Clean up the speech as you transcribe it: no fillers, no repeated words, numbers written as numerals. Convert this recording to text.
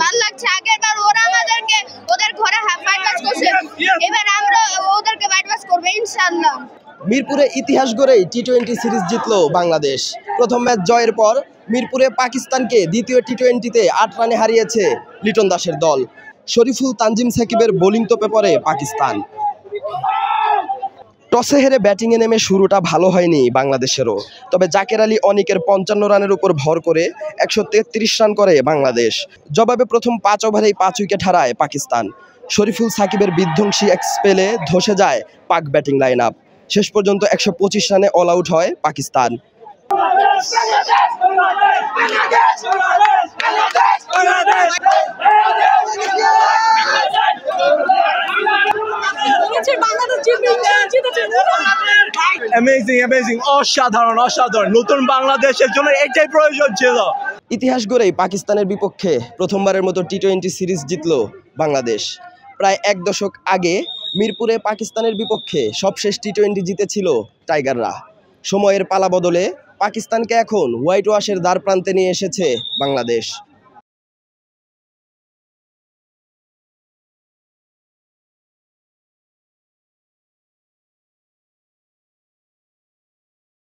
ভালো লাগছে। আগের বার ওরা আমাদেরকে ওদের ঘরে ফাইট পাস করছে, এবার আমরা ওদেরকে ফাইট পাস করব ইনশাআল্লাহ। মিরপুরে ইতিহাস গড়েই টি-20 সিরিজ জিতলো বাংলাদেশ। প্রথম ম্যাচ জয়ের পর মিরপুরে পাকিস্তানকে দ্বিতীয় টি-20তে ৮ রানে হারিয়েছে লিটন দাসের দল। শরীফুল তানজিম সাকিবের বোলিং তোপে পড়ে পাকিস্তান। টসে হেরে ব্যাটিংয়ে নেমে শুরুটা ভালো হয়নি বাংলাদেশেরও। তবে জাকের আলী অনিকের ৫৫ রানের উপর ভর করে ১৩৩ রান করে বাংলাদেশ। জবাবে প্রথম ৫ ওভারেই ৫ উইকেট হারায় পাকিস্তান। শরীফুল সাকিবের বিধ্বংসী এক স্পেলে ধসে যায় পাক ব্যাটিং লাইন আপ। শেষ পর্যন্ত ১২৫ রানে অল আউট হয় পাকিস্তান। অসাধারণ অসাধারণ। নতুন বাংলাদেশের জন্য এটাই প্রয়োজন ছিল। ইতিহাস গড়েই পাকিস্তানের বিপক্ষে প্রথমবারের মতো টি-20 সিরিজ জিতল বাংলাদেশ। প্রায় এক দশক আগে মিরপুরে পাকিস্তানের বিপক্ষে সবশেষ টি-20 জিতেছিল টাইগাররা। সময়ের পালা বদলে পাকিস্তানকে এখন হোয়াইট ওয়াশের দ্বার প্রান্তে নিয়ে এসেছে বাংলাদেশ।